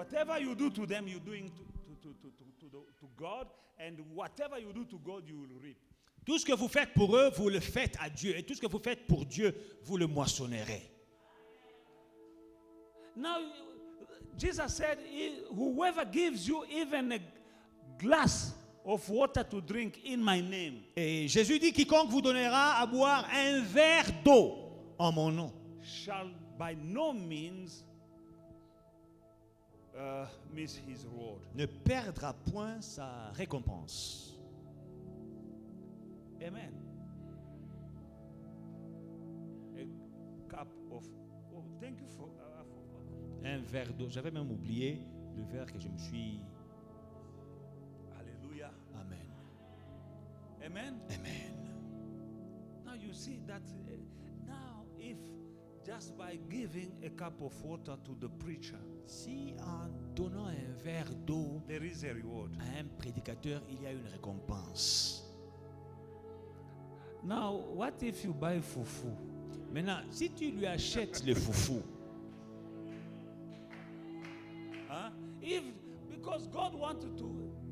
Whatever you do to them, you're doing to God, and whatever you do to God, you will reap. Tout ce que vous faites pour eux, vous le faites à Dieu. Et tout ce que vous faites pour Dieu, vous le moissonnerez. Now, Jesus said, whoever gives you even a glass of water to drink in my name. Et Jésus dit, quiconque vous donnera à boire un verre d'eau en mon nom Shall by no means miss his reward. ne perdra point sa récompense. Amen. A cup of. Oh, thank you for. I forgot. Un verre d'eau. J'avais même oublié le verre que je me suis... Hallelujah. Amen. Amen. Amen. Now you see that. Now, if just by giving a cup of water to the preacher, Si en donnant un verre d'eau there is a reward. à un prédicateur, il y a une récompense. Now, what if you buy fufu? Maintenant, si tu lui achètes le foufou, Huh? If because God wanted to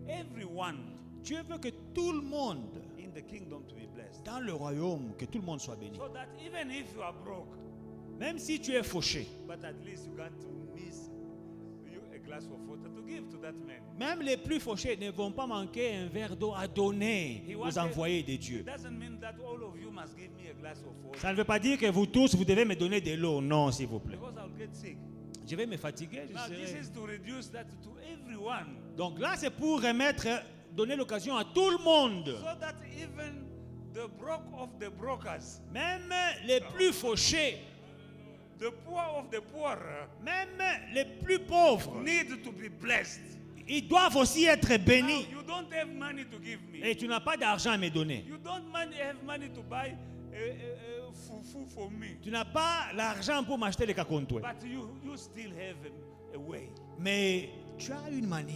everyone Dieu veut que tout le monde in the kingdom to be blessed. dans le royaume, que tout le monde soit béni. So that even if you are broke, Même si tu es fauché, but at least you got to miss you a glass of water to give to that man. même les plus fauchés ne vont pas manquer un verre d'eau à donner aux envoyés de Dieu. It doesn't mean that all of you must give me a glass of water Ça ne veut pas dire que vous tous, vous devez me donner de l'eau. Non, s'il vous plaît. because I'll get sick. Je vais me fatiguer. Now this is to reduce that to everyone, Donc là, c'est pour remettre, donner l'occasion à tout le monde. so that even the broke of the brokers, Même les plus fauchés, the poor of the poor, même les plus pauvres, need to be blessed. ils doivent aussi être Now, bénis. you don't have money to give me. Et tu n'as pas d'argent à me donner. You don't have money to buy fufu for me. Tu n'as pas l'argent pour m'acheter les cacontoués. But you still have a way Mais tu as une manière.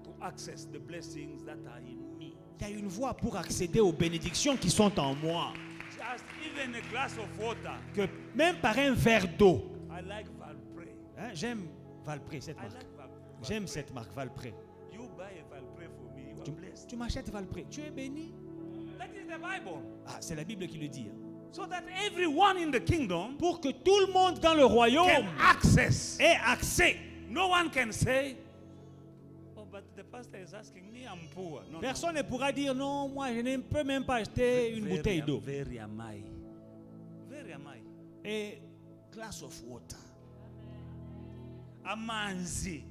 to access the blessings that are in me. Il y a une voie pour accéder aux bénédictions qui sont en moi. Just even a glass of water. Que même par un verre d'eau. I like Valpré. Hein, j'aime Valpré, cette I marque. like J'aime cette marque, Valpré. You buy a Valpré for me, you are blessed. Tu m'achètes Valpré, tu es béni. That is the Bible. Ah, c'est la Bible qui le dit. Hein. So that everyone in the kingdom Pour que tout le monde dans le royaume can access. ait accès. No one can say, oh, but the pastor is asking me, I'm poor. No, Personne ne pourra dire non, moi je ne peux même pas acheter une bouteille d'eau. Very am I. Very am I. Et glass of water. Amanzi.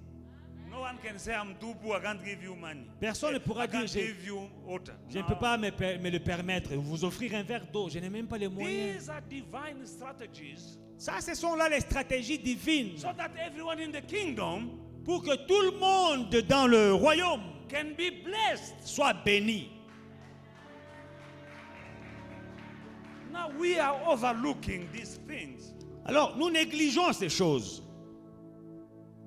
No one can say I'm too poor, I can't give you money. Personne ne pourra I dire can't give you water. je ne No. peux pas me le permettre, vous offrir un verre d'eau, je n'ai même pas les moyens. These are divine strategies Ça, ce sont là les stratégies divines so that everyone in the kingdom pour que tout le monde dans le royaume can be blessed. soit béni. Now we are overlooking these things. Alors, nous négligeons ces choses.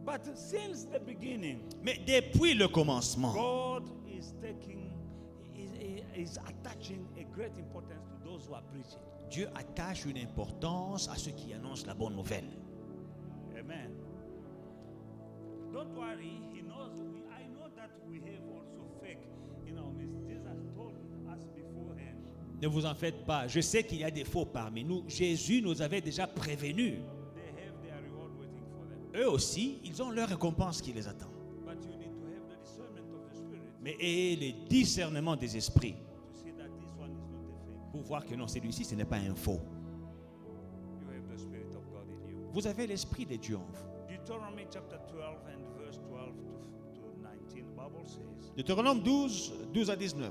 But since the beginning, Mais depuis le commencement, God is attaching a great importance to those who are preaching. Dieu attache une importance à ceux qui annoncent la bonne nouvelle. Amen. Don't worry, He knows. I know that we have also fake in our midst. Jesus told us beforehand. Ne vous en faites pas. Je sais qu'il y a des faux parmi nous. Jésus nous avait déjà prévenus. They have their reward waiting for them. Eux aussi, ils ont leur récompense qui les attend. But you need to have the discernment of the Spirit Mais ayez le discernement des esprits to see that this one is not a fake. pour voir que non, celui-ci, ce n'est pas un faux. You have the Spirit of God in you. Vous avez l'esprit de Dieu en vous. Deuteronomy chapter 12 and verse 12 to 19, the Bible says, Deutéronome 12, 12 à 19.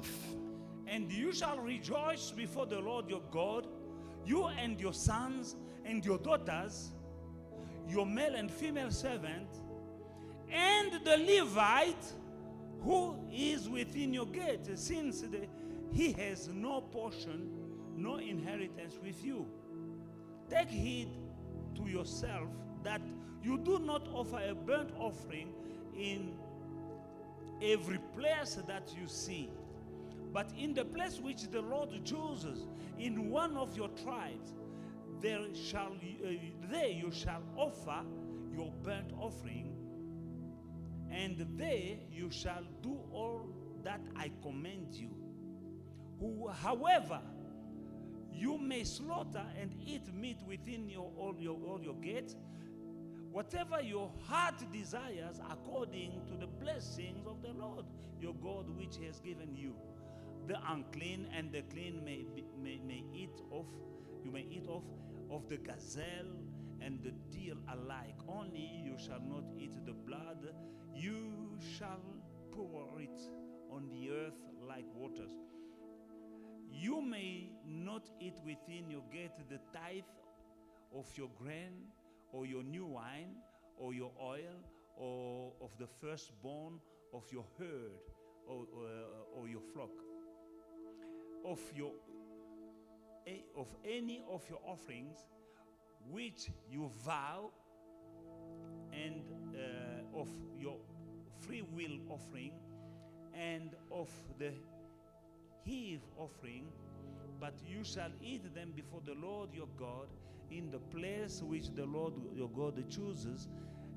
and you shall rejoice before the Lord your God, you and your sons and your daughters, your male and female servant, and the Levite who is within your gate, since he has no portion, no inheritance with you. Take heed to yourself that you do not offer a burnt offering in every place that you see, but in the place which the Lord chooses, in one of your tribes, there you shall offer your burnt offering And there you shall do all that I command you. However, you may slaughter and eat meat within all your gates, whatever your heart desires, according to the blessings of the Lord your God, which He has given you. The unclean and the clean may eat of. You may eat of the gazelle and the deer alike. Only you shall not eat the blood. You shall pour it on the earth like waters. You may not eat within your gate the tithe of your grain, or your new wine, or your oil, or of the firstborn of your herd, or your flock, of any of your offerings which you vow, and of your free will offering, and of the heave offering, but you shall eat them before the Lord your God in the place which the Lord your God chooses,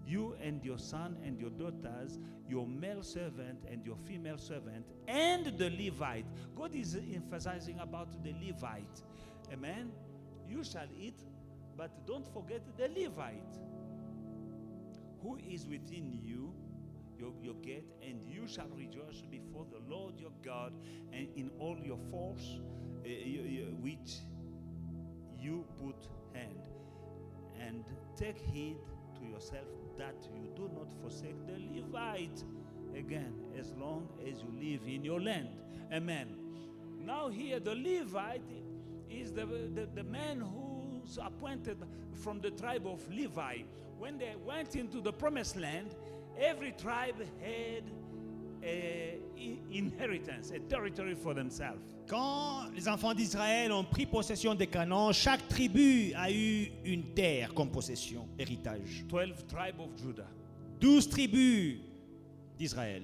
you and your son and your daughters, your male servant and your female servant, and the Levite. God is emphasizing about the Levite. Amen. You shall eat, but don't forget the Levite, who is within you, your gate, and you shall rejoice before the Lord your God, and in all your force which you put hand. And take heed to yourself that you do not forsake the Levite, again, as long as you live in your land. Amen. Now here the Levite is the man who's appointed from the tribe of Levi. When they went into the promised land, every tribe had an inheritance, a territory for themselves. Quand les enfants d'Israël ont pris possession des Canaan, chaque tribu a eu une terre comme possession, héritage. 12 tribes of Judah. 12 tribus d'Israël.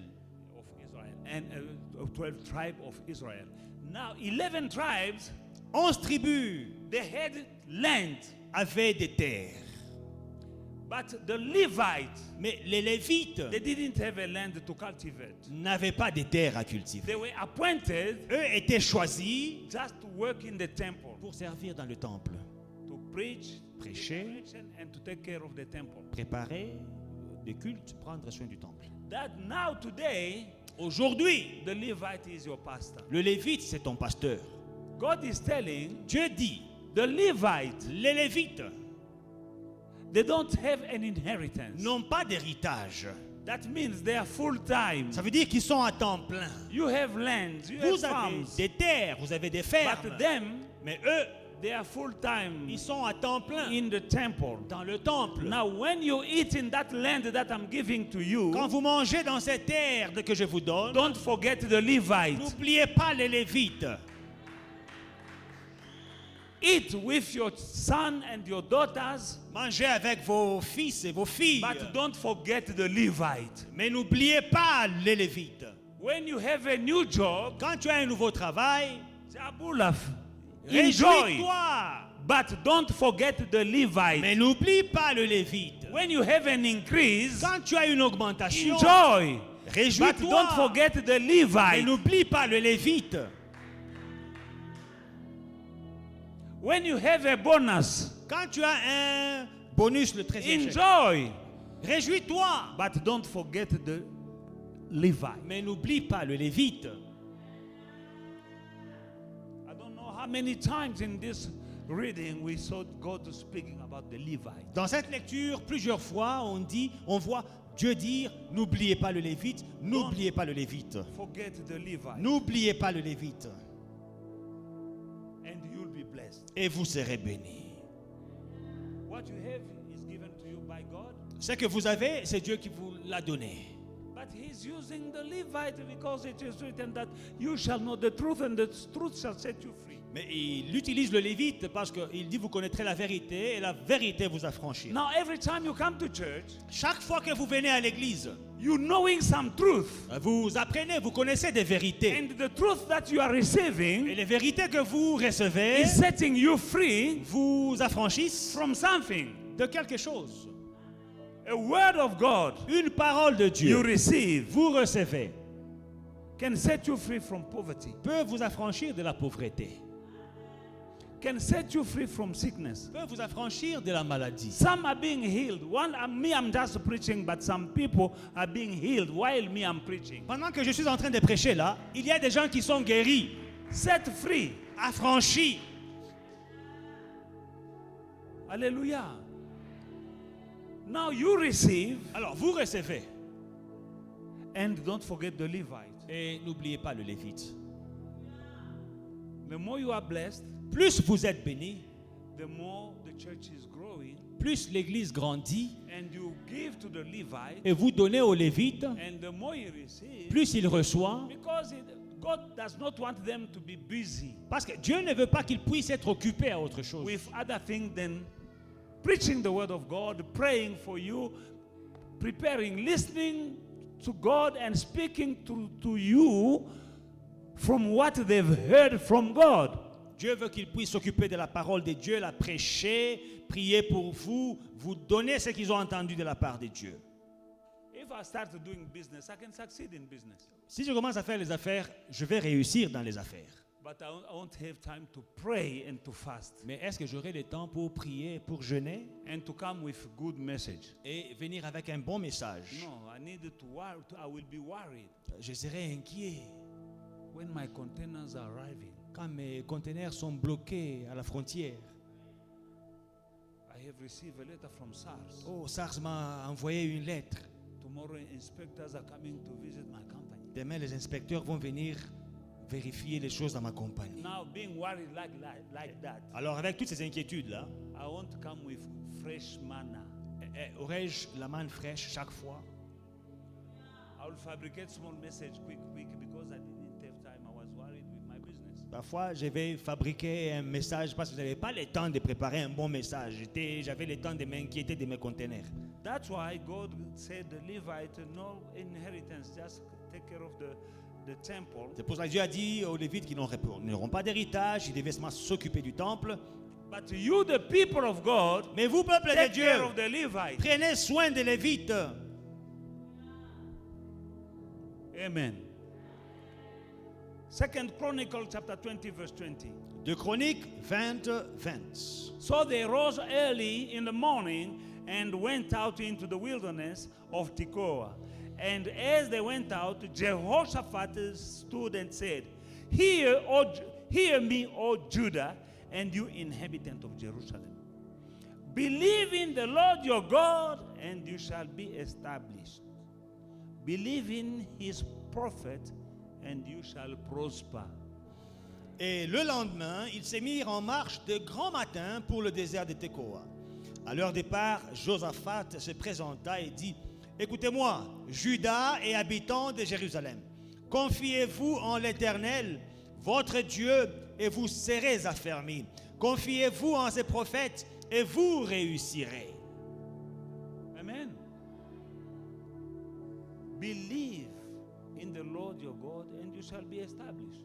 Of Israel. And 12 tribes of Israel. Now 11 tribes, 11 tribus they had land. avaient des terres. But the Levites, Mais les Lévites they didn't have a land to cultivate. n'avaient pas des terres à cultiver. They were appointed Eux étaient choisis just to work in the temple, pour servir dans le temple, to preach, prêcher, and to take care of the temple. préparer des cultes, prendre soin du temple. That now today, Aujourd'hui, the Levite is your pastor. le Lévite, c'est ton pasteur. God is telling Dieu dit, the Levites, les Lévites they don't have an inheritance. n'ont pas d'héritage. That means they are full time. Ça veut dire qu'ils sont à temps plein. You have lands, you Vous have avez farms. des terres, vous avez des fermes. But them, Mais eux, they are full time ils sont à temps plein in the temple. dans le temple. Now, when you eat in that land that I'm giving to you, Quand vous mangez dans cette terre que je vous donne, don't forget the Levite. n'oubliez pas les Lévites. Eat with your son and your daughters, Mangez avec vos fils et vos filles. but don't forget the Levite. Mais n'oubliez pas les Lévites. When you have a new job, Quand tu as un nouveau travail, Jabulaf, enjoy, réjouis-toi. but don't forget the Levite. Mais n'oublie pas le Lévite. When you have an increase, Quand tu as une augmentation, enjoy, but réjouis-toi. don't forget the Mais Levite. n'oublie pas le Lévite. When you have a bonus, Quand tu as un bonus, le 13e chèque, enjoy, réjouis-toi. but don't forget the Levite. Mais n'oublie pas le Lévite. I don't know how many times in this reading we saw God speaking about the Levite. Dans cette lecture, plusieurs fois, on voit Dieu dire, n'oubliez pas le Lévite, n'oubliez pas le Lévite. Forget the Levite, N'oubliez pas le Lévite. and you'll be blessed. Et vous serez bénis. What you have is given to you by God, Ce que vous avez, c'est Dieu qui vous l'a donné. but He's using the Levite because it is written that you shall know the truth, and the truth shall set you free. Mais il utilise le Lévite parce qu'il dit, vous connaîtrez la vérité et la vérité vous affranchira. Now, every time you come to church, Chaque fois que vous venez à l'église, you knowing some truth, vous apprenez, vous connaissez des vérités. and the truth that you are Et receiving les vérités que vous recevez is setting you free vous affranchissent from something. de quelque chose. a word of God Une parole de you Dieu, receive vous recevez, can set you free from poverty, peut vous affranchir de la pauvreté, can set you free from sickness. peut vous affranchir de la maladie. Some are being healed. I'm just preaching, but some people are being healed while me, I'm preaching. Pendant que je suis en train de prêcher là, il y a des gens qui sont guéris, Set free. affranchis. Hallelujah. Now you receive, Alors vous recevez. and don't forget the Levite. Et n'oubliez pas le Lévite. The more you are blessed, Plus vous êtes bénis, the more the church is growing, plus l'Église grandit, and you give to the Levite, et vous donnez au Lévite, and the more he receives, plus il reçoit. because God does not want them to be busy Parce que Dieu ne veut pas qu'il puisse être occupé à autre chose. with other things than preaching the word of God, praying for you, preparing, listening to God, and speaking to you from what they've heard from God. Dieu veut qu'il puisse s'occuper de la parole de Dieu, la prêcher, prier pour vous, vous donner ce qu'ils ont entendu de la part de Dieu. If I start doing business, I can succeed in business. Si je commence à faire les affaires, je vais réussir dans les affaires. But I won't have time to pray and to fast Mais est-ce que j'aurai le temps pour prier, pour jeûner and to come with good message. et venir avec un bon message? No, I need to worry. I will be worried Je serai inquiet when my containers are arriving. quand mes conteneurs sont bloqués à la frontière. I have received a letter from SARS. Oh, SARS m'a envoyé une lettre. Tomorrow, inspectors are coming to visit my company. Demain, les inspecteurs vont venir vérifier les choses dans ma compagnie. Now, being worried like that, Alors, avec toutes ces inquiétudes-là, I want to come with fresh manna. aurais-je la manne fraîche chaque fois? I will fabricate small message quick because I didn't have time. I was worried with my business. Parfois, je vais fabriquer un message parce que je n'avais pas le temps de préparer un bon message. J'avais le temps de m'inquiéter de mes conteneurs. That's why God said the Levite, no inheritance, just take care of the temple. C'est pour ça que Dieu a dit aux Lévites qu'ils n'auront pas d'héritage, ils devaient seulement s'occuper du temple. But you, the people of God, Mais vous, peuple de take Dieu, care of the Levite. prenez soin des Lévites. Amen. 2 Chronicle chapter 20 verse 20. De Chroniques 20. So they rose early in the morning and went out into the wilderness of Tekoa. And as they went out, Jehoshaphat stood and said, Hear me, O Judah, and you inhabitant of Jerusalem. Believe in the Lord your God, and you shall be established. Believe in his prophet, and you shall prosper. Et le lendemain, ils se mirent en marche de grand matin pour le désert de Tekoa. À leur départ, Josaphat se présenta et dit, écoutez-moi, Juda et habitants de Jérusalem, confiez-vous en l'Éternel, votre Dieu, et vous serez affermis. Confiez-vous en ses prophètes, et vous réussirez. Amen. Believe in the Lord your God, and you shall be established.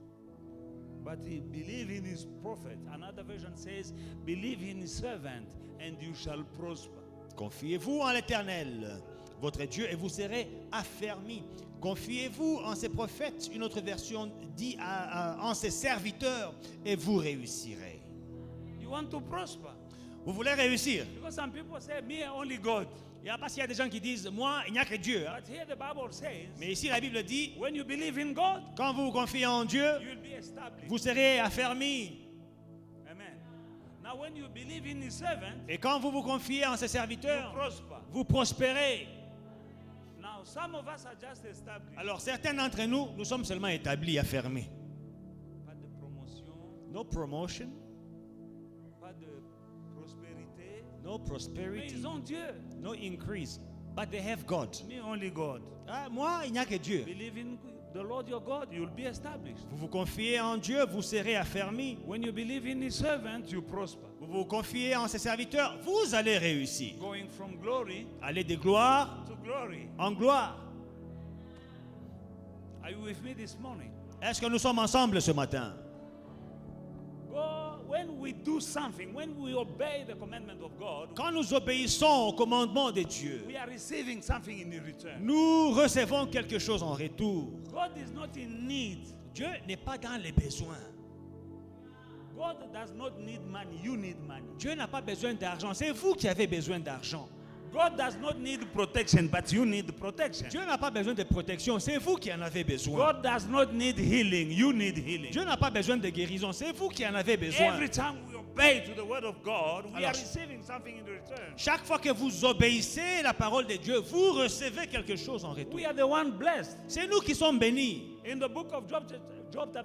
But believe in his prophet. Another version says, believe in his servant, and you shall prosper. Confiez-vous en l'Éternel, votre Dieu, et vous serez affermis. Confiez-vous en ses prophètes. Une autre version dit en ses serviteurs, et vous réussirez. You want to prosper? Vous voulez réussir? Because some people say, me only God. Parce qu'il y a des gens qui disent, moi, il n'y a que Dieu. But here the Bible says, Mais ici, la Bible dit, when you believe in God, quand vous vous confiez en Dieu, you will be established. vous serez affermis. Amen. Now when you believe in his servant, Et quand vous vous confiez en ses you serviteurs, prosper. vous prospérez. Now some of us are just established. Alors, certains d'entre nous, nous sommes seulement établis, affermis. Pas de promotion, No promotion, pas de prospérité. no Mais prosperity, ils ont Dieu. no increase. But they have God. Me only God. Moi, il n'y a que Dieu. Believe in the Lord your God, you'll be established. Vous vous confiez en Dieu, vous serez affermis. When you believe in his servant, you prosper. Vous vous confiez en ses serviteurs, vous allez réussir. Going from glory Allez de gloire to glory. en gloire. Are you with me this morning? Est-ce que nous sommes ensemble ce matin? When we do something, when we obey the commandment of God, Quand nous obéissons au commandement de Dieu, we are receiving something in return. nous recevons quelque chose en retour. God is not in need. Dieu n'est pas dans les besoins. God does not need money. You need money. Dieu n'a pas besoin d'argent. C'est vous qui avez besoin d'argent. God does not need protection, but you need protection. Dieu n'a pas besoin de protection. C'est vous qui en avez besoin. God does not need healing. You need healing. Dieu n'a pas besoin de guérison. C'est vous qui en avez besoin. Every time we obey to the word of God, we Alors, are receiving something in return. Chaque fois que vous obéissez à la parole de Dieu, vous recevez quelque chose en retour. We are the one blessed. C'est nous qui sommes bénis. In the book of Job chapter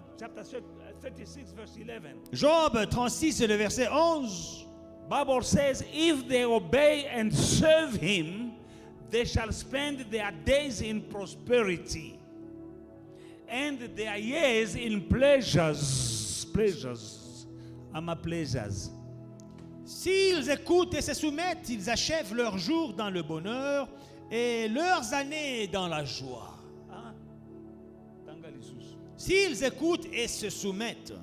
36, verse 11, Job 36, le verset 11. Bible says, if they obey and serve him, they shall spend their days in prosperity and their years in pleasures. Pleasures. Ama pleasures. S'ils écoutent et se soumettent, ils achèvent leurs jours dans le bonheur et leurs années dans la joie. Ah, tanga lisusu. S'ils écoutent et se soumettent,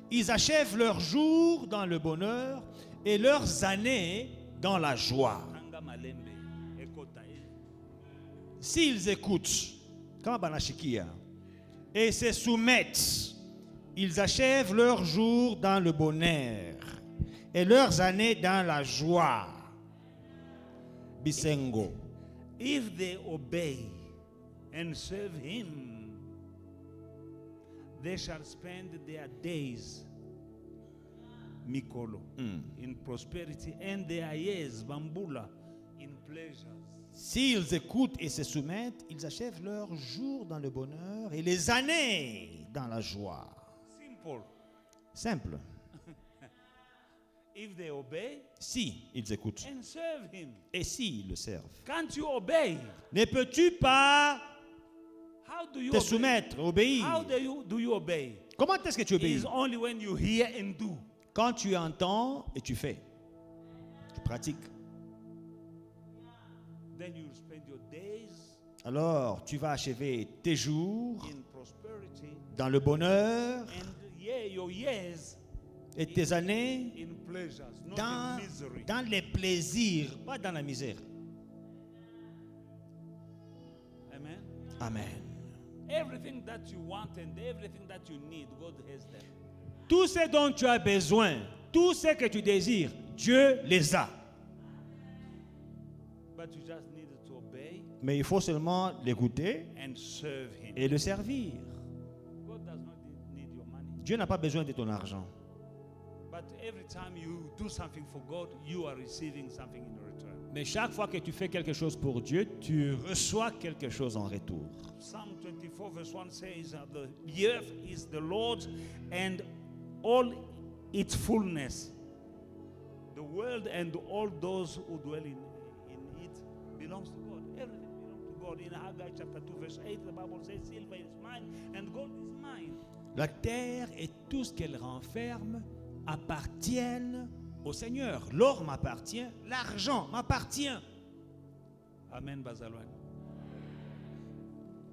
ils achèvent leurs jours dans le bonheur et leurs années dans la joie. Tanga malembe, ekota, S'ils écoutent, kama banashikia, et se soumettent, ils achèvent leurs jours dans le bonheur et leurs années dans la joie. Bisengo. If they obey and serve him, they shall spend their days mikolo in prosperity and their years bambula in pleasures. S'ils écoutent et se soumettent, ils achèvent leurs jours dans le bonheur et les années dans la joie. Simple. Simple. If they obey Si ils écoutent and serve him, et s'ils le servent. can't you obey? Ne peux-tu pas How do you te obey? soumettre, obéir? How do you obey? Comment est-ce que tu It obéis? is only when you hear and do. Quand tu entends et tu fais. Tu pratiques. Then you spend your days Alors, tu vas achever tes jours in prosperity dans le bonheur and your years et tes années in pleasures, not dans, in misery. dans les plaisirs, pas dans la misère. Amen. Amen. Everything that you want and everything that you need, God has them. Tout ce dont tu as besoin, tout ce que tu désires, Dieu les a. But you just need to obey Mais il faut seulement l'écouter and serve him. et le servir. God does not need your money. Dieu n'a pas besoin de ton argent. But every time you do something for God, you are receiving something in return. Mais chaque fois que tu fais quelque chose pour Dieu, tu reçois quelque chose en retour. Psalm 24 verse 1 says, the earth is the Lord's and all its fullness. The world and all those who dwell in it belongs to God. Everything belongs to God. In Haggai chapter 2 verse 8, the Bible says, silver is mine and gold is mine. La terre et tout ce qu'elle renferme appartiennent au Seigneur. L'or m'appartient, l'argent m'appartient. Amen, Bazalwan.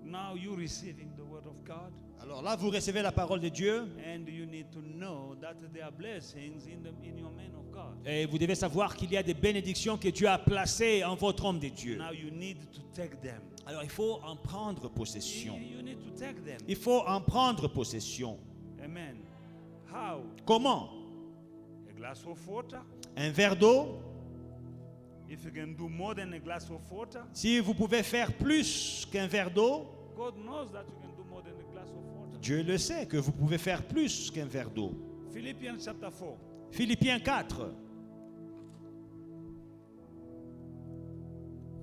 Now you receiving the word of God, Alors là, vous recevez la parole de Dieu and you need to know that there are blessings in your man of God. et vous devez savoir qu'il y a des bénédictions que Dieu a placées en votre homme de Dieu. Now you need to take them. Alors il faut en prendre possession. You need to take them. Il faut en prendre possession. Amen. How? Comment? A glass of water. Un verre d'eau. If you can do more than a glass of water, Si vous pouvez faire plus qu'un verre d'eau, God knows that you can do more than a glass of water. Dieu le sait que vous pouvez faire plus qu'un verre d'eau. Philippians chapter 4. Philippiens 4,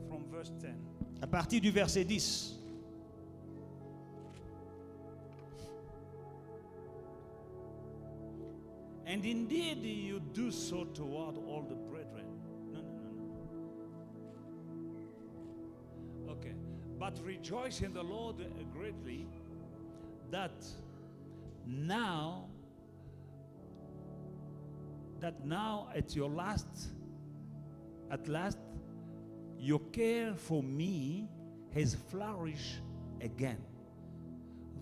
From verse 10. à partir du verset 10. And indeed you do so toward all the brethren. No. Okay. But rejoice in the Lord greatly that now at last your care for me has flourished again.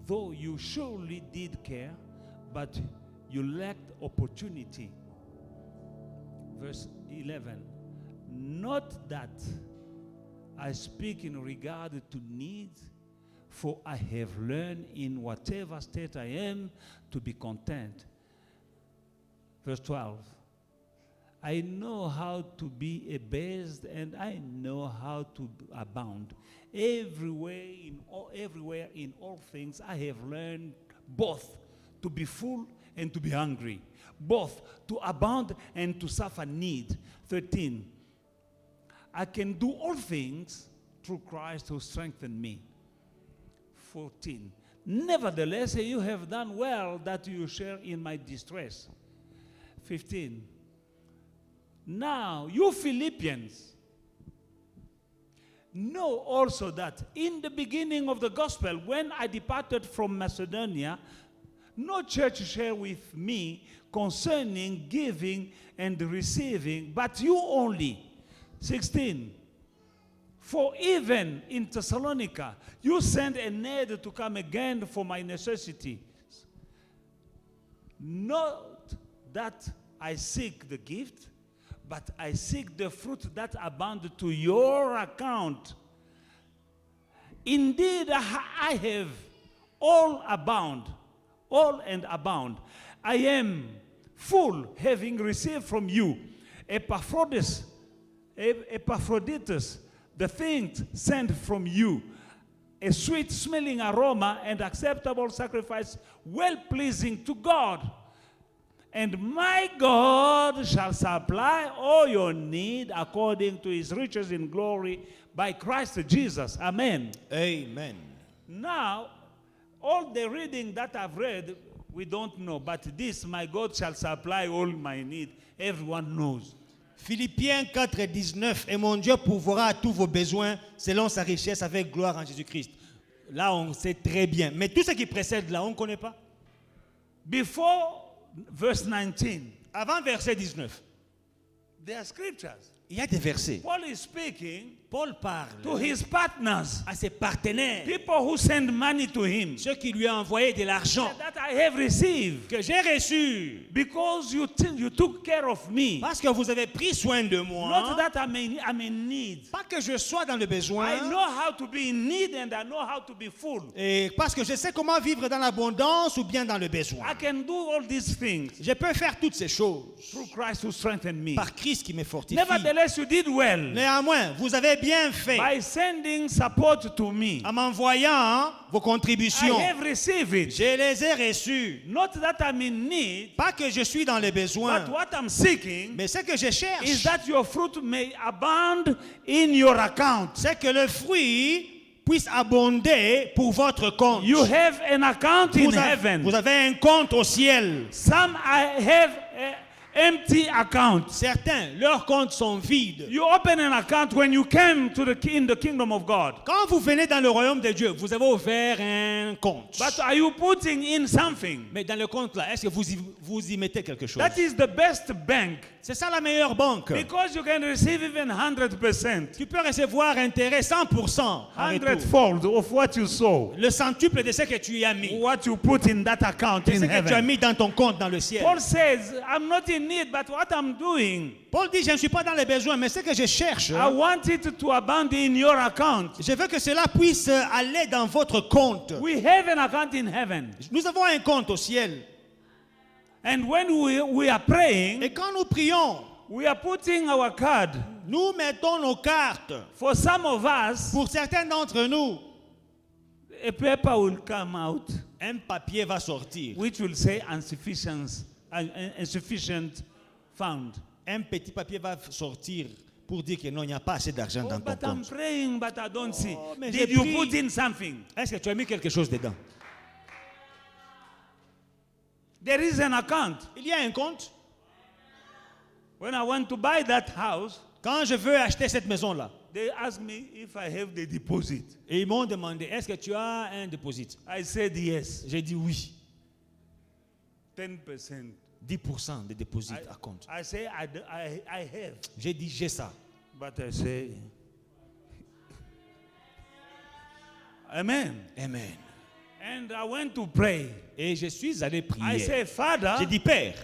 Though you surely did care, but you lacked opportunity Verse 11. Not that I speak in regard to needs, for I have learned in whatever state I am to be content. Verse 12. I know how to be abased and I know how to abound. Everywhere in all things I have learned both to be full and to be hungry, both to abound and to suffer need. 13. I can do all things through Christ who strengthened me. 14. Nevertheless, you have done well that you share in my distress. 15. Now, you Philippians, know also that in the beginning of the gospel, when I departed from Macedonia, no church shared with me concerning giving and receiving, but you only. 16. For even in Thessalonica, you sent an aid to come again for my necessities. Not that I seek the gift, but I seek the fruit that abound to your account. Indeed, I have all and abound. I am full, having received from you Epaphroditus, the things sent from you, a sweet-smelling aroma and acceptable sacrifice, well-pleasing to God. And my God shall supply all your need according to his riches in glory by Christ Jesus. Amen. Amen. Now, all the reading that I've read, we don't know. But this, my God shall supply all my need, everyone knows. Philippiens 4:19, et mon Dieu pourvoira à tous vos besoins selon sa richesse avec gloire en Jésus-Christ. Là, on sait très bien. Mais tout ce qui précède là, on ne connaît pas. Before verse 19, Avant verset 19, there are scriptures. il y a des versets. Paul is speaking Paul parle to his partners, à ses partenaires, people who send money to him, ceux qui lui ont envoyé de l'argent that I have received que j'ai reçu because you took care of me. parce que vous avez pris soin de Not moi. that I'm in need. Pas que je sois dans le besoin, I know how to be in need and I know how to be full. et parce que je sais comment vivre dans l'abondance ou bien dans le besoin. I can do all these things Je peux faire toutes ces choses through Christ who strengthened me. par Christ qui me fortifie. Nevertheless, you did well Néanmoins, vous avez bien fait by sending support to me. en m'envoyant vos I contributions. have received it. Je les ai reçues. Not that I'm in need, Pas que je suis dans les besoins, but what I'm seeking mais ce que je is cherche, that your fruit may abound in your account. c'est que le fruit puisse abonder pour votre compte. You have an account in heaven. Vous avez un compte au ciel. Some have empty account. Certains, leurs comptes sont vides. You open an account when you came to in the kingdom of God. Quand vous venez dans le royaume de Dieu, vous avez ouvert un compte. But are you putting in something? Mais dans le compte là, est-ce que vous y mettez quelque chose? That is the best bank. C'est ça la meilleure banque. Because you can receive even 100%. Tu peux recevoir intérêt 100% en retour. 100-fold of what you sow. Le centuple de ce que tu y as mis. What you put in that account De in ce que tu as heaven. mis dans ton compte dans le ciel. Paul says, I'm not in need, but what I'm doing, Paul dit, je ne suis pas dans les besoins, mais ce que je cherche, I want it to abound in your account. je veux que cela puisse aller dans votre compte. We have an account in heaven. Nous avons un compte au ciel. And when we are praying, Et quand nous prions, we are putting our card. nous mettons nos cartes. For some of us, Pour certains d'entre nous, a paper will come out un papier va sortir. which will say insufficient found. Un petit papier va sortir pour dire que non, il n'y a pas assez d'argent Oh, dans ton but I'm compte. praying, but I don't see. mais Did j'ai you pris. put in something? Est-ce que tu as mis quelque chose dedans? There is an account. Il y a un compte. When I went to buy that house, Quand je veux acheter cette maison-là, they asked me if I have the deposit. et ils m'ont demandé, est-ce que tu as un dépôt? I said yes. J'ai dit oui. 10%. 10% de dépôt à compte. I say I have. J'ai dit j'ai ça. But I say, Amen. Amen. And I went to pray. Et je suis allé I prier. say, Father, J'ai dit, Père,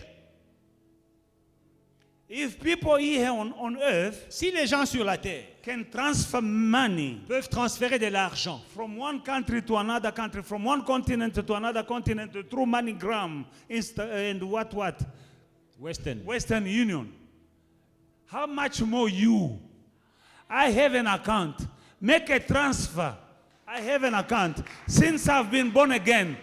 If people here on earth Si les gens sur la terre can transfer money peuvent transférer de l'argent from one country to another country, from one continent to another continent through MoneyGram and what? Western Union. How much more you? I have an account. Make a transfer. I have an account. Since I've been born again,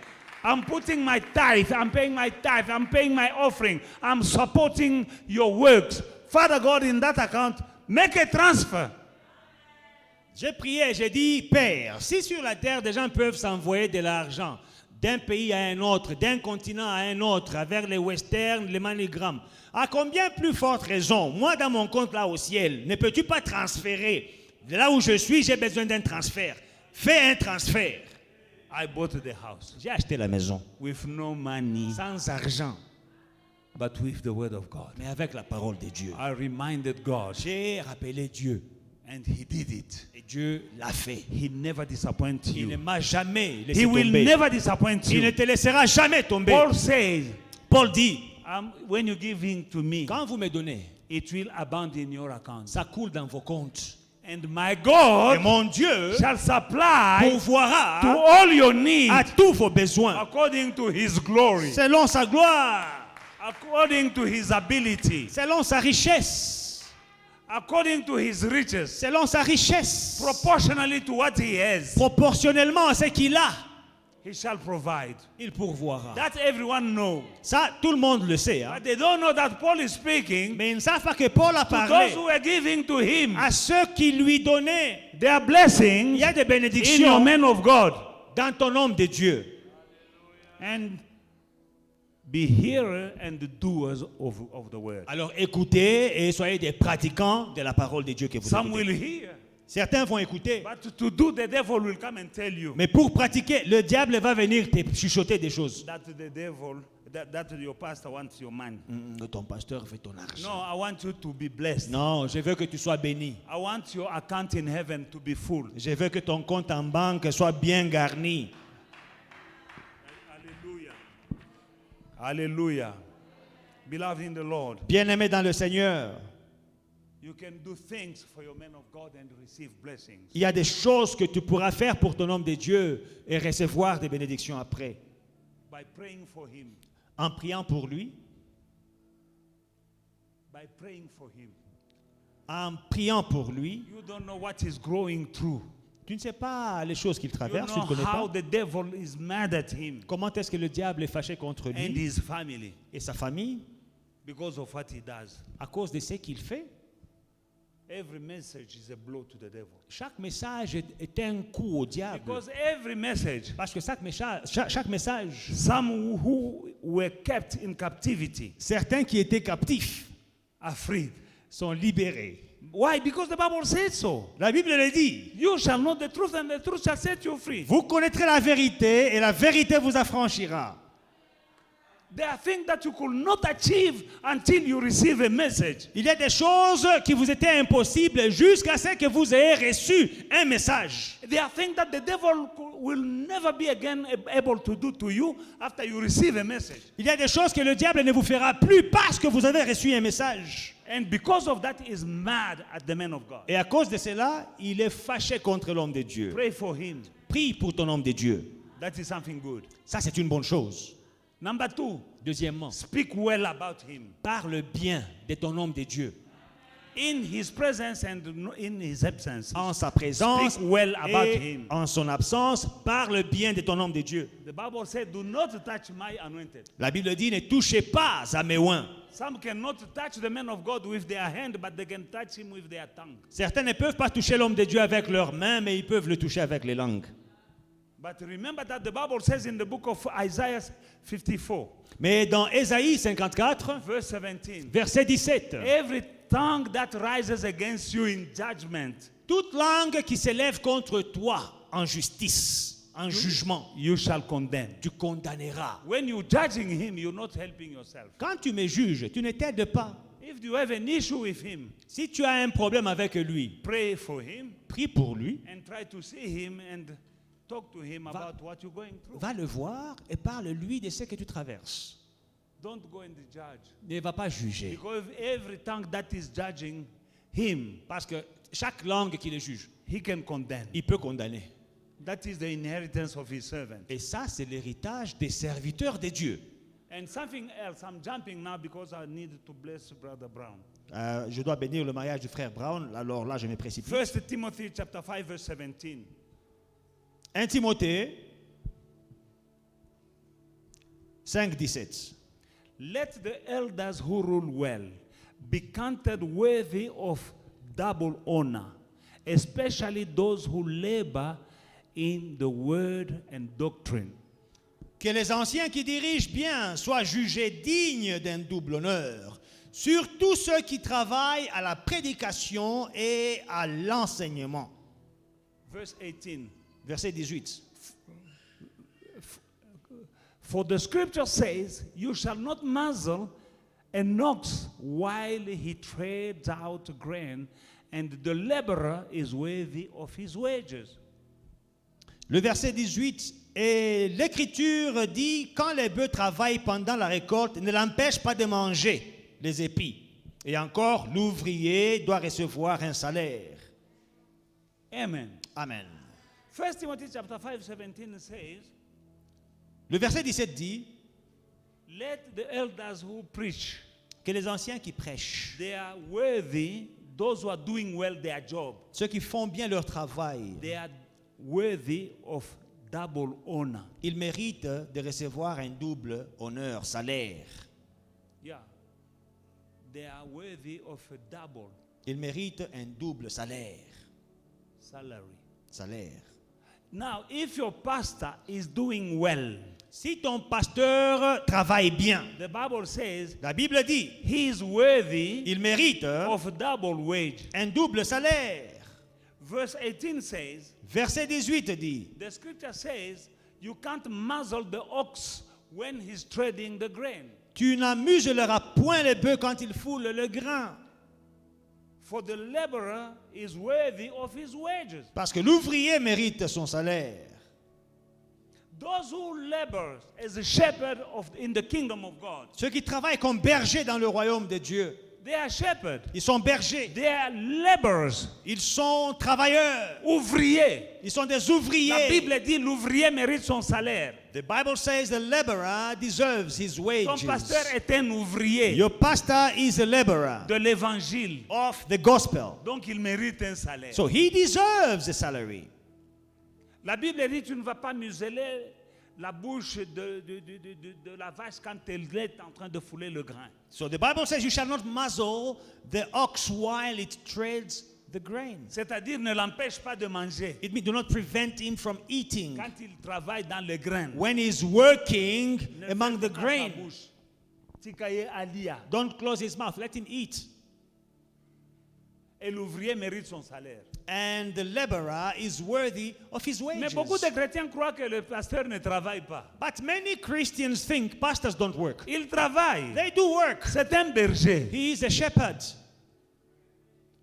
I'm putting my tithe. I'm paying my tithe. I'm paying my offering. I'm supporting your works. Father God, in that account, make a transfer. J'ai prié, j'ai dit, Père, si sur la terre des gens peuvent s'envoyer de l'argent d'un pays à un autre, d'un continent à un autre, avec les westerns, les MoneyGram, à combien plus forte raison, moi dans mon compte là au ciel, ne peux-tu pas transférer? De là où je suis, j'ai besoin d'un transfert. Fais un transfert. I bought the house J'ai acheté la maison with no money, sans argent, but with the word of God. mais avec la parole de Dieu. I reminded God, J'ai rappelé Dieu and He did it. et Dieu l'a fait. He never disappoints Il ne you. m'a jamais laissé He will tomber. never disappoint Il ne you. te laissera jamais tomber. Paul says, Paul dit, when you give in to me, quand vous me donnez, it will abound in your account. ça coule dans vos comptes. And my Et God mon Dieu shall supply pourvoira to all your needs à tous vos besoins according to His glory, selon sa gloire, according to His ability, selon sa richesse, according to His riches, selon sa richesse, proportionally to what He has. proportionnellement à ce qu'il a, He shall provide. il pourvoira. That everyone knows. Ça, tout le monde le sait. Hein? But they don't know that Paul is speaking Mais ils ne savent pas que Paul a to parlé those who are giving to him à ceux qui lui donnaient. their Il blessings y a des in your bénédictions men of God. dans ton homme de Dieu. And be hearers and doers of the word. Alors écoutez et soyez des pratiquants de la parole de Dieu que vous Some will écoutez. hear, Certains vont écouter. but to do, the devil will come and tell you Mais pour pratiquer, le diable va venir te chuchoter des choses. that the devil, that your pastor wants your money. Ton pasteur veut ton argent. No, I want you to be blessed. Non, je veux que tu sois béni. I want your account in heaven to be full. Je veux que ton compte en banque soit bien garni. Hallelujah. Hallelujah. Beloved in the Lord, Bien-aimé dans le Seigneur, you can do things for your men of God and receive blessings. il y a des choses que tu pourras faire pour ton homme de Dieu et recevoir des bénédictions après. By praying for him. En priant pour lui, By praying for him. en priant pour lui, You don't know what he's growing through. tu ne sais pas les choses qu'il You traverse, tu know ne connais how pas. the devil is mad at him Comment est-ce que le diable est fâché contre and lui his family et sa famille because of what he does. à cause de ce qu'il fait? Every message is a blow to the devil. Chaque message est un coup au diable. Because every message, Parce que chaque message, some who were kept in captivity certains qui étaient captifs are freed. sont libérés. Why? Because the Bible says so. La Bible le dit. You shall know the truth and the truth shall set you free. Vous connaîtrez la vérité et la vérité vous affranchira. There are things that you could not achieve until you receive a message. Il y a des choses qui vous étaient impossibles jusqu'à ce que vous ayez reçu un message. There are things that the devil will never be again able to do to you after you receive a message. Il y a des choses que le diable ne vous fera plus parce que vous avez reçu un message. And because of that, he is mad at the man of God. Et à cause de cela, il est fâché contre l'homme de Dieu. Pray for him. Prie pour ton homme de Dieu. That is something good. Ça, c'est une bonne chose. Number two, Deuxièmement, speak well about him. parle bien de ton homme de Dieu. In his presence and in his absence. En sa présence Speak well about et him. en son absence, parle bien de ton homme de Dieu. The Bible said, do not touch my anointed. La Bible dit, ne touchez pas à mes oins. Some cannot touch the man of God with their hand, but they can touch him with their tongue. Certains ne peuvent pas toucher l'homme de Dieu avec leurs mains, mais ils peuvent le toucher avec les langues. But remember that the Bible says in the book of Isaiah 54, Mais dans Ésaïe 54, verse 17, verset 17, every tongue that rises against you in judgment, toute langue qui s'élève contre toi en justice, en jugement, you shall condemn. tu condamneras. When you're judging him, you're not helping yourself. Quand tu me juges, tu ne t'aides pas. If you have an issue with him, Si tu as un problème avec lui, pray for him prie pour lui, and try to see him and talk to him about what you're going through. va le voir et parle-lui de ce que tu traverses. Don't go and judge. Ne va pas juger. Because every tongue that is judging him, Parce que chaque langue qui le juge, he can condemn. il peut condamner. That is the inheritance of his servant. Et ça, c'est l'héritage des serviteurs de Dieu. And something else, I'm jumping now because I need to bless Brother Brown. Je dois bénir le mariage du frère Brown, alors là, je me précipite. 1 Timothy chapter 5, verse 17. 1 Timothée 5, 17. Let the elders who rule well be counted worthy of double honor, especially those who labor in the word and doctrine. Que les anciens qui dirigent bien soient jugés dignes d'un double honneur, surtout ceux qui travaillent à la prédication et à l'enseignement. Verse 18. Verset 18. For the scripture says, you shall not muzzle an ox while he treads out grain, and the laborer is worthy of his wages. Le verset 18, et l'Écriture dit, quand les bœufs travaillent pendant la récolte, ne l'empêche pas de manger les épis. Et encore, l'ouvrier doit recevoir un salaire. Amen. Amen. 1 Timothy chapter 5, 17 says, Le verset 17 dit, let the elders who preach, que les anciens qui prêchent, they are worthy, those who are doing well their job, ceux qui font bien leur travail, they are worthy of double honor. ils méritent de recevoir un double honneur, salaire. Yeah. They are worthy of a double Ils méritent un double salaire. salary. Salaire. Now, if your pastor is doing well, Si ton pasteur travaille bien, the Bible says la Bible dit, he is worthy il mérite of double wage. un double salaire. Verse 18 says, Verset 18 dit, the scripture says, you can't muzzle the ox when he's treading the grain. tu n'amuseras point les bœufs quand ils foulent le grain. For the laborer is worthy of his wages. Parce que l'ouvrier mérite son salaire. Those who labor as a shepherd in the kingdom of God, Ceux qui travaillent comme bergers dans le royaume de Dieu, they are shepherds. ils sont bergers. They are laborers. Ils sont travailleurs. Ouvriers. Ils sont des La ouvriers. Bible dit l'ouvrier mérite son salaire. The Bible says the laborer deserves his Ton wages. pasteur est un ouvrier Your pastor is a laborer de l'évangile. of the gospel. Donc il mérite un salaire. So he deserves a salary. La Bible dit tu ne vas pas museler la bouche de la vache quand elle est en train de fouler le grain. So the Bible says you shall not muzzle the ox while it treads the grain. C'est-à-dire ne l'empêche pas de manger It means do not prevent him from eating. quand il travaille dans le grain. When he's working Ne among the ferme pas sa grain, bouche. Tikaye alia. don't close his mouth. Let him eat. Et l'ouvrier mérite son salaire. And the laborer is worthy of his Mais wages. beaucoup de chrétiens croient que le pasteur ne travaille pas. But many Christians think pastors don't work. Il travaille. They do work. C'est un berger. He is a shepherd.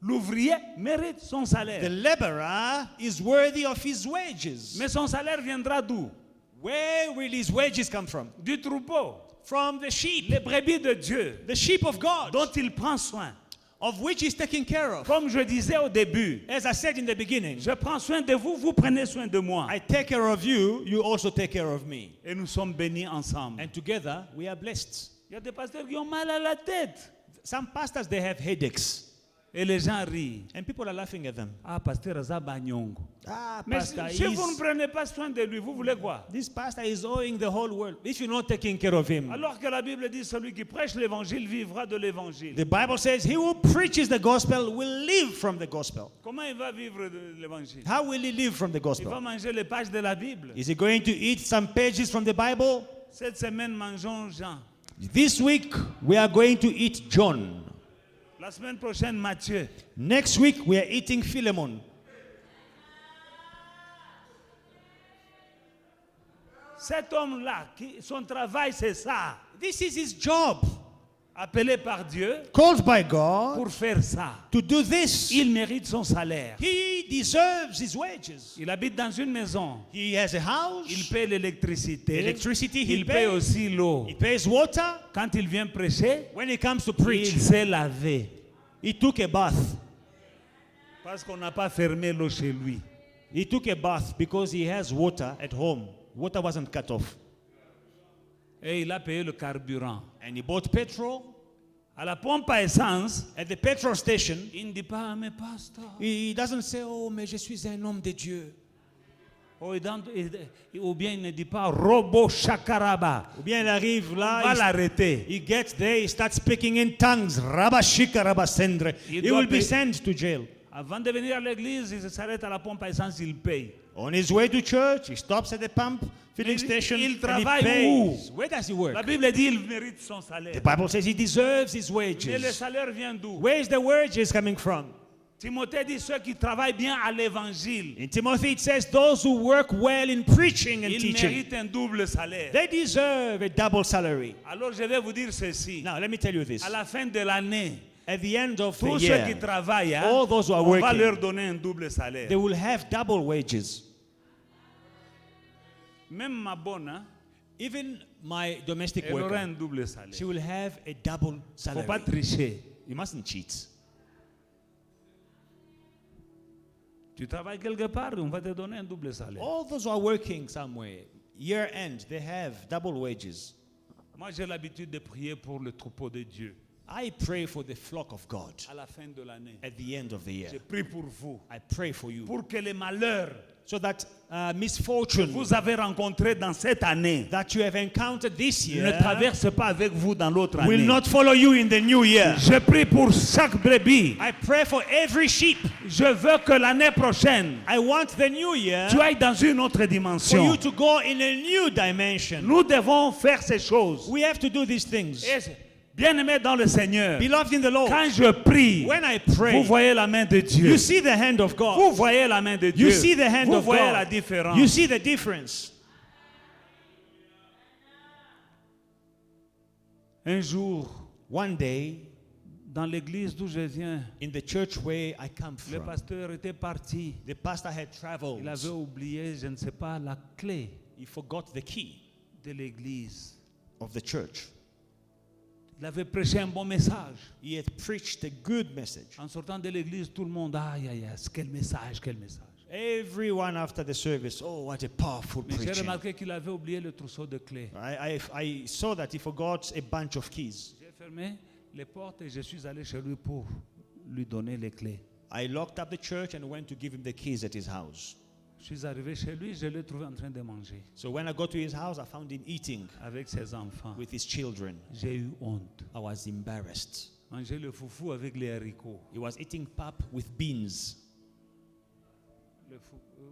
L'ouvrier mérite son The salaire. laborer is worthy of his wages. Mais son salaire viendra d'où? Where will his wages come from? Du troupeau. From the sheep. Les brebis de Dieu The sheep of God, dont il prend soin. of which he's taking care of. Comme je disais au début, As I said in the beginning, je prends soin de vous, vous prenez soin de moi. I take care of you, you also take care of me. Et nous sommes bénis ensemble. And together we are blessed. Il y a des pasteurs qui ont mal à la tête. Some pastors, they have headaches. Et les gens rient. And people are laughing at them. Ah, pasteur Azabanyongo. Ah, Mais si, pastor, si vous ne prenez pas soin de lui, vous voulez quoi? this pastor is owing the whole world. If you're not taking care of him. Alors que la Bible dit celui qui prêche l'évangile vivra de l'évangile. The Bible says he who preaches the gospel will live from the gospel. Comment il va vivre de l'évangile? How will he live from the Il va gospel? manger les pages de la Bible. Is he going to eat some pages from the Bible? Cette semaine, mangeons Jean. This week we are going to eat John. La semaine prochaine, Matthieu. Next week we are eating Philemon. Cet homme-là, son travail, c'est ça. This is his job. appelé par Dieu called by God pour faire ça. to do this. Il mérite son salaire. He deserves his wages. Il habite dans une maison. He has a house. Il paie l'électricité. Electricity he Il paie pays. aussi l'eau. He pays water. Quand il vient prêcher, When he comes to preach, il s'est lavé. he took a bath. Parce qu'on n'a pas fermé l'eau chez lui. He took a bath because he has water at home. Water wasn't cut off. Et il a payé le carburant. And he bought petrol. À la pompe à essence, At the petrol station, il ne dit pas, mais pasteur. he doesn't say, oh, mais je suis un homme de Dieu. Ou bien il ne dit pas, robo shakaraba. Ou bien il arrive On là, va l'arrêter. he gets there, he starts speaking in tongues. Rabashika Rabasendre. Il He doit will be payer. sent to jail. Avant de venir à l'église, il s'arrête à la pompe à essence, il paye. On his way to church, he stops at the pump filling station. il and travaille he pays. Where does he work? La Bible dit il mérite son salaire. The Bible says he deserves his Mais le wages. salaire vient d'où? Where is the wages coming from? Timothée dit ceux qui travaillent bien à l'évangile, In Timothy it says those who work well in preaching and ils teaching, méritent un double salaire. they deserve a double salary. Alors je vais vous dire ceci. Now let me tell you this. À la fin de l'année, At the end of the tous ceux qui year, travaillent, hein, all those who are on va working, leur donner un double salaire. they will have double wages. Même ma bonne, hein, Even my domestic elle aura worker, un double salaire. she will have a double Il ne faut pas salary. tricher. You mustn't cheat. Tu travailles quelque part, on va te donner un double salaire. All those who are working somewhere, year end, they have double wages. Moi, j'ai l'habitude de prier pour le troupeau de Dieu. I pray for the flock of God À la fin de l'année, at the end of the year. je prie pour vous, I pray for you pour que les malheurs so that que misfortune vous avez rencontrés dans cette année that you have encountered this ne year traverse pas avec vous dans l'autre will année. not follow you in the new year. Je prie pour chaque brebis. I pray for every sheep. Je veux que l'année prochaine, I want the new year tu ailles dans une autre for dimension. you to go in a new dimension. Nous devons faire ces choses. We have to do these things. Et bien-aimés dans le Seigneur, Beloved in the Lord, quand je prie, when I vous pray, voyez la main de Dieu. you see the hand of God. Vous voyez la main de Dieu. You see the hand Vous of voyez la God. différence. You see the difference. Un jour, One day, dans l'église d'où je viens, in the church where I come le from, pasteur était parti. the pastor had traveled. Il avait oublié, je ne sais pas, la clé He forgot the key de l'église. of the church. Il avait prêché un bon message. He had preached a good message. En sortant de l'église, tout le monde, aïe, aïe, aïe, quel message, quel message. Everyone after the service, oh, what a powerful Mais j'ai preaching. remarqué qu'il avait oublié le trousseau de clés. I saw that he forgot a bunch of keys. J'ai fermé les portes et je suis allé chez lui pour lui donner les clés. I locked up the church and went to give him the keys at his house. Je suis arrivé chez lui, je l'ai trouvé en train de manger So when I got to his house, I found him eating avec ses enfants. with his children. J'ai eu honte. I was embarrassed. Manger le foufou avec les haricots. He was eating pap with beans.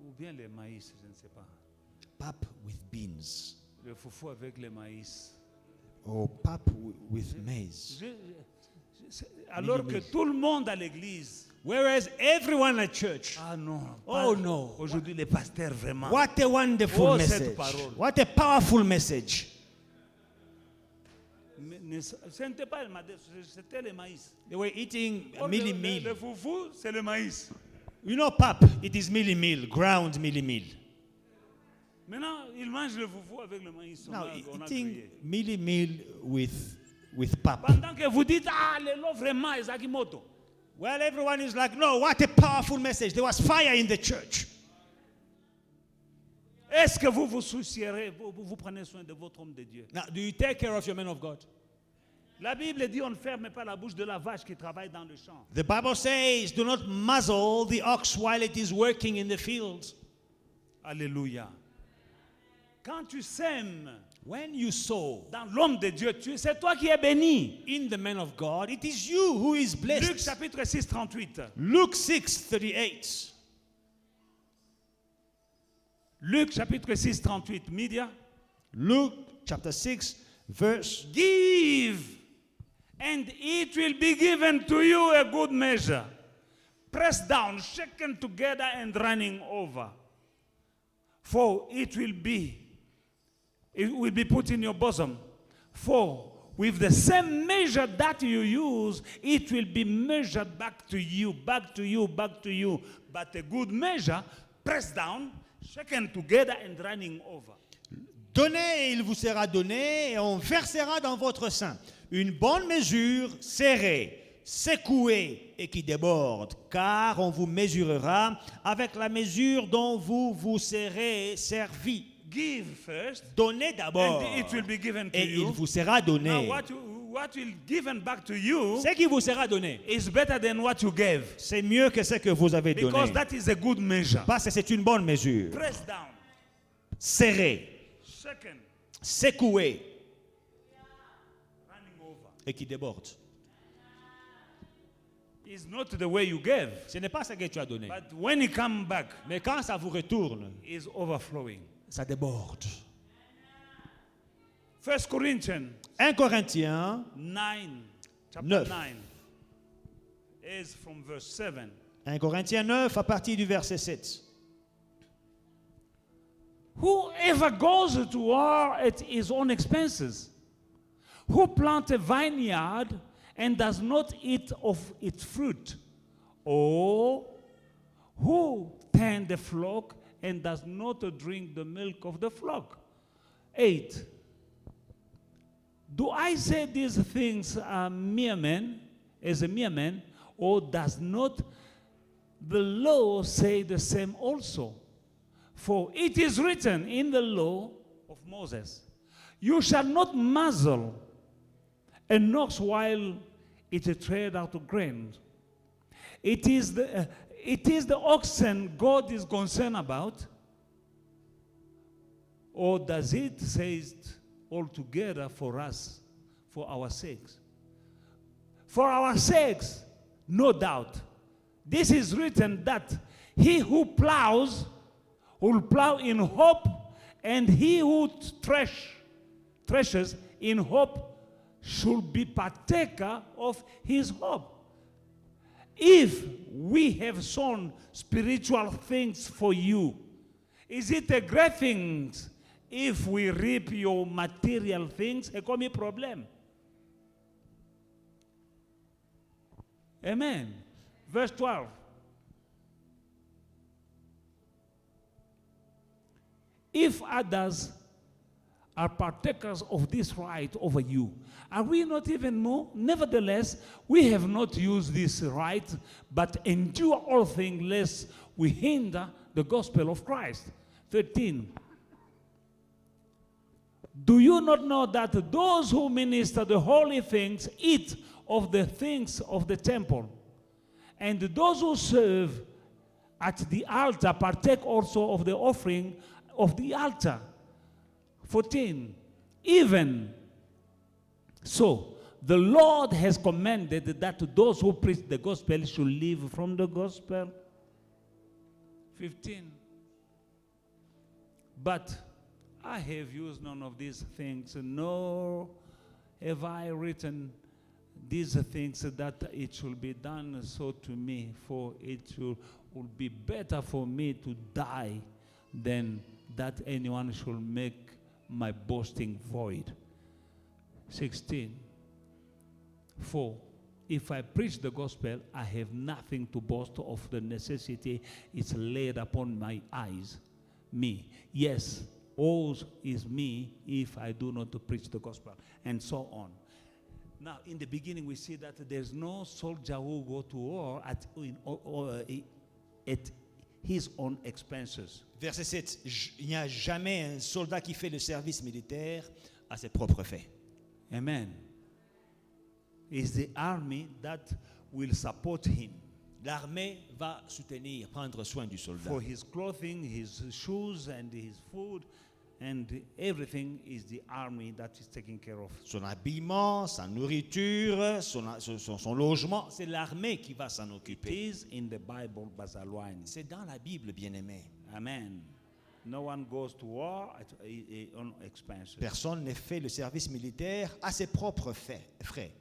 Ou bien les maïs, je ne sais pas. Pap with beans. Le foufou avec les maïs. Or pap with maize. Alors que tout le monde à l'église. Whereas everyone at church, Ah non. oh no. Aujourd'hui, les pasteurs, vraiment. What a wonderful Oh, cette message. parole. What a powerful message. Ce n'était pas le maïs, c'était le maïs. They were eating Oh, milli le meal. foufou, c'est le maïs. You know pap, it is milli meal, ground milli meal. Maintenant, ils mangent le foufou avec le maïs. Now, On a eating crié. milli meal with pap. Pendant que vous dites, ah, l'eau vraiment, Isakimoto. Well, everyone is like, no, what a powerful message. There was fire in the church. Est-ce que vous vous soucierez, vous prenez soin de votre homme de Dieu? Now, do you take care of your man of God? La Bible dit, on ne ferme pas la bouche de la vache qui travaille dans le champ. The Bible says, do not muzzle the ox while it is working in the fields. Alléluia. Quand tu sèmes When you sow dans l'homme de Dieu, c'est toi qui es béni. in the man of God, it is you who is Luc blessed. chapitre 6, 38. Luke 6:38. Luc chapitre 6, 38. Media. Luke chapter 6, verse. Give, and it will be given to you a good measure. Pressed down, shaken together, and running over. For it will be put in your bosom. For with the same measure that you use, it will be measured back to you, back to you, back to you. But a good measure, pressed down, shaken together and running over. Donnez et il vous sera donné et on versera dans votre sein une bonne mesure serrée, secouée et qui déborde, car on vous mesurera avec la mesure dont vous vous serez servi. Give first, Donnez d'abord and it will be given to et il you. vous sera Now, donné. what will given back to you Ce qui vous sera donné, is better than what you gave, c'est mieux que ce que vous avez because donné. that is a good measure. Parce que c'est une bonne mesure. Pressed down, Serrée, shaken, secouée running over. et qui déborde. Is not the way you gave, Ce n'est pas ce que tu as donné. but when it come back, Mais quand ça vous retourne, is overflowing. ça déborde. 1 Corinthians 1 Corinthiens 9, chapter 9. 9, is from verse 7. 1 Corinthiens 9 à partir du verset 7. Whoever goes to war at his own expenses, who plant a vineyard and does not eat of its fruit, or who tend the flock and does not drink the milk of the flock. 8. Do I say these things are mere men, as a mere man, or does not the law say the same also? For it is written in the law of Moses, you shall not muzzle an ox while it tread out grain. It is the oxen God is concerned about, or does it say it altogether for us, for our sakes? For our sakes, no doubt. This is written that he who plows will plow in hope, and he who threshes in hope should be partaker of his hope. If we have sown spiritual things for you, is it a great thing if we reap your material things? É como problem. Amen. Verse 12. If others are partakers of this right over you, are we not even more? Nevertheless, we have not used this right, but endure all things lest we hinder the gospel of Christ. 13. Do you not know that those who minister the holy things eat of the things of the temple, and those who serve at the altar partake also of the offering of the altar? 14. Even so, the Lord has commanded that those who preach the gospel should live from the gospel. 15. But I have used none of these things, nor have I written these things that it should be done so to me, for it would be better for me to die than that anyone should make my boasting void. 16. For if I preach the gospel, I have nothing to boast of. The necessity is laid upon my eyes, me. Yes, all is me if I do not preach the gospel, and so on. Now, in the beginning, we see that there's no soldier who go to war at his own expenses. Verset 7. Il n'y a jamais un soldat qui fait le service militaire à ses propres faits. Amen. It's the army that will support him L'armée va soutenir, prendre soin du soldat. for his clothing, his shoes, and his food, and everything is the army that is taking care of. Son habillement, sa nourriture, son logement, c'est l'armée qui va s'en It occuper. is in the Bible, Bazalwane. C'est dans la Bible, bien-aimé. Amen. No one goes to war at his own expenses. Personne ne fait le service militaire à ses propres frais.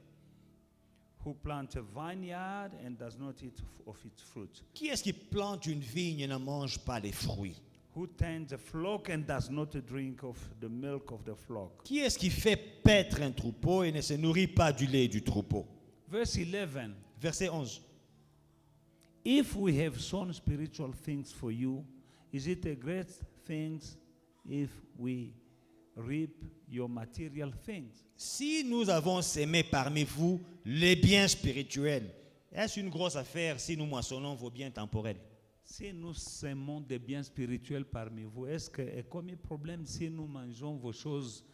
Who plant a vineyard and does not eat of its fruit? Qui est-ce qui plante une vigne et ne mange pas les fruits? Who tends a flock and does not drink of the milk of the flock? Qui est-ce qui fait paître un troupeau et ne se nourrit pas du lait du troupeau? Verse 11. Verset 11. If we have sown spiritual things for you, is it a great thing if we reap your material things? Si nous avons sémé parmi vous les biens spirituels, est-ce une grosse affaire si nous moissonnons vos biens temporels? Si nous sémons des biens spirituels parmi vous, est-ce que est comme un problème si nous mangeons vos choses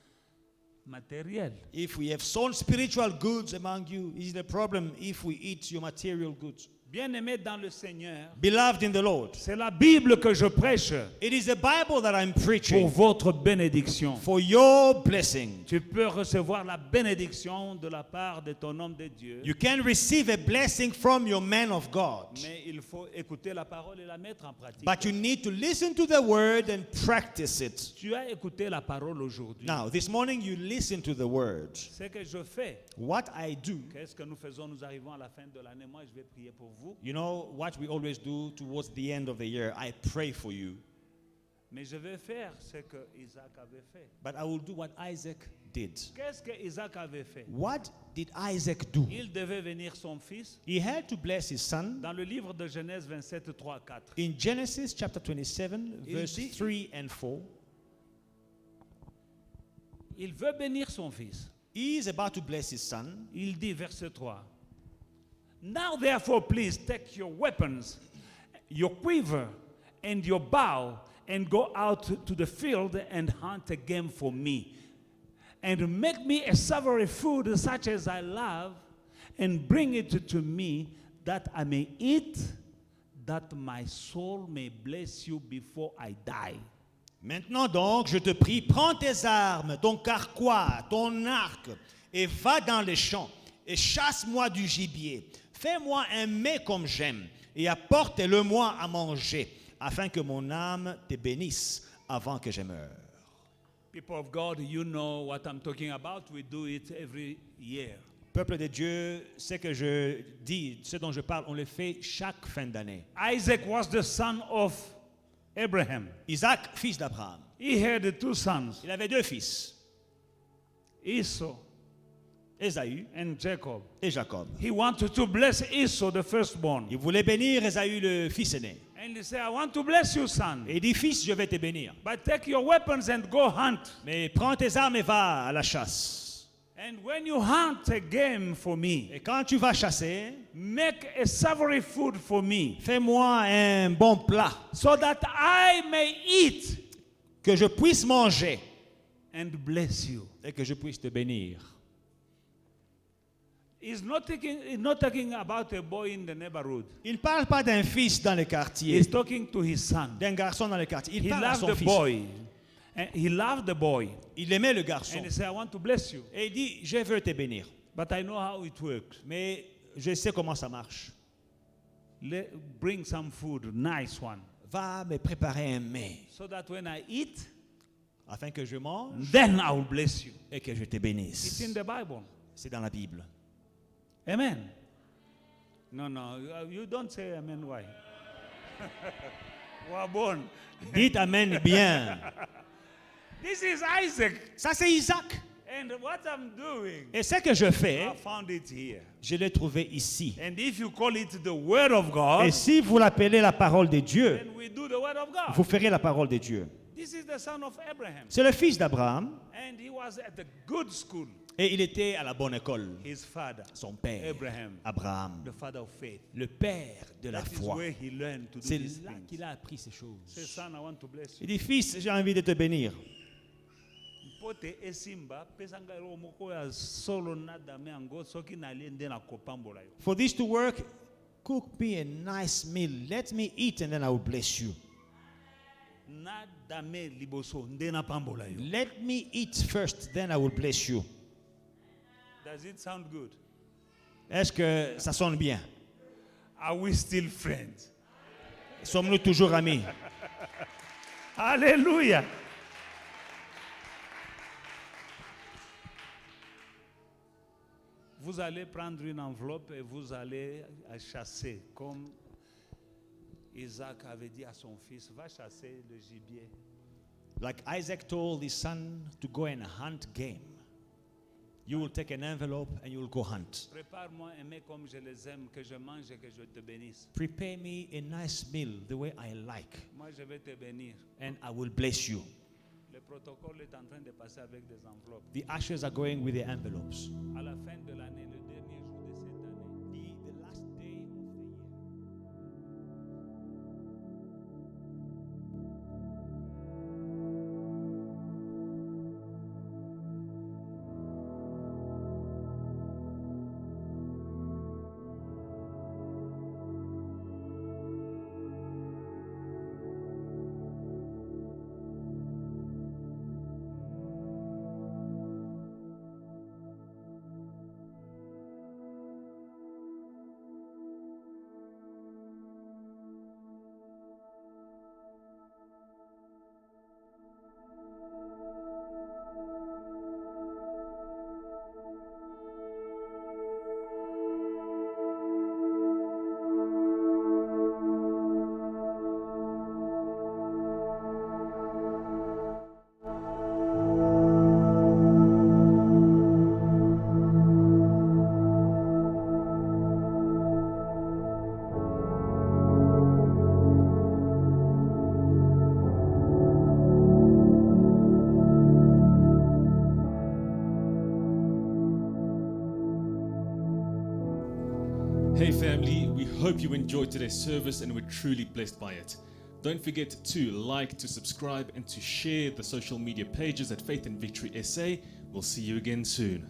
matérielles? If we have sown spiritual goods among you, is it a problem if we eat your material goods? Bien-aimés dans le Seigneur, Beloved in the Lord, c'est la Bible que je prêche it is the Bible that I'm pour preaching votre bénédiction. for your blessing. Tu peux recevoir la bénédiction de la part de ton homme de Dieu, You can receive a blessing from your man of God, mais il faut écouter la parole et la mettre en pratique. but you need to listen to the word and practice it. Tu as écouté la parole aujourd'hui. Now, this morning you listen to the word. Ce que je fais, What I do, qu'est-ce que nous faisons? Nous arrivons à la fin de l'année. Moi, je vais prier pour vous. you know what we always do towards the end of the year? I pray for you. Mais je vais faire ce que Isaac avait fait. But I will do what Isaac did. Qu'est-ce que Isaac avait fait? What did Isaac do? Il devait venir son fils. He had to bless his son. Dans le livre de Genèse 27, 3, 4. In Genesis chapter 27, Il verse dit- 3 and 4, Il veut bénir son fils. he is about to bless his son. Il dit, verset 3. Now therefore, please take your weapons, your quiver, and your bow, and go out to the field and hunt a game for me. And make me a savory food such as I love, and bring it to me, that I may eat, that my soul may bless you before I die. Maintenant donc, je te prie, prends tes armes, ton carquois, ton arc, et va dans les champs, et chasse-moi du gibier. Fais-moi un mets comme j'aime, et apporte-le-moi à manger, afin que mon âme te bénisse avant que je meure. People of God, you know what I'm talking about. We do it every year. Peuple de Dieu, ce que je dis, ce dont je parle, on le fait chaque fin d'année. Isaac was the son of Abraham. Isaac, fils d'Abraham, He had two sons, il avait deux fils, Esau Ésaü and Jacob. et Jacob. He wanted to bless Esau, the firstborn. Il voulait bénir Ésaü, le fils aîné. And he said, I want to bless you, son. Et il dit, fils, je vais te bénir. But take your weapons and go hunt. Mais prends tes armes et va à la chasse. And when you hunt a game for me, Et quand tu vas chasser, make a savory food for me, fais-moi un bon plat so that I may eat que je puisse manger and bless you. et que je puisse te bénir. He's not talking about a boy in the neighborhood. Il ne parle pas d'un fils dans le quartier, He's talking to his son. d'un garçon dans le quartier. Il He parle à loved son the fils. boy. And he loved the boy. Il aimait le garçon. And he said, I want to bless you. Et il dit, je veux te bénir. But I know how it works. Mais je sais comment ça marche. Bring some food, nice one. Va me préparer un mets So that when I eat, afin que je mange then I will bless you. et que je te It's bénisse. in the Bible. C'est dans la Bible. Amen. No, you don't say amen. Why? We are born. Dites Amen bien. This is Isaac. Ça, c'est Isaac. And what I'm doing, Et ce que je fais, I found it here. je l'ai trouvé ici. And if you call it the Word of God, Et si vous l'appelez la parole de Dieu, then we do the Word of God. vous ferez la parole de Dieu. This is the son of Abraham. C'est le fils d'Abraham And he was at the good school. et il était à la bonne école. His father, Son père, Abraham, Abraham, the father of faith. le père de la That is foi. where he learned to do C'est these là things. qu'il a appris ces Say, choses. son, I want to bless you. Il dit, fils, j'ai envie de te bénir. Pote esimba pesanga ero moko ya solo na dame ango soki nalende na kopambola yo. For this to work, cook me a nice meal. Let me eat and then I will bless you. Na dame liboso nde na pambola yo. Let me eat first, then I will bless you. Does it sound good? Est-ce que ça sonne bien? Are we still friends? Sommes-nous toujours amis? Alléluia. Vous allez prendre une enveloppe et vous allez chasser comme Isaac avait dit à son fils, va chasser le gibier. Like Isaac told his son to go and hunt game. You will take an envelope and you will go hunt. Prépare-moi un mets comme je les aime, que je mange et que je te bénisse. Prepare me a nice meal the way I like, Moi, je vais te bénir. and I will bless you. Le protocole est en train de passer avec des enveloppes. The ushers are going with the envelopes. À la fin de l'année, le dernier jour de cette année, The last day of the year. Hey family, we hope you enjoyed today's service and were truly blessed by it. Don't forget to like, to subscribe, and to share the social media pages at Faith and Victory SA. We'll see you again soon.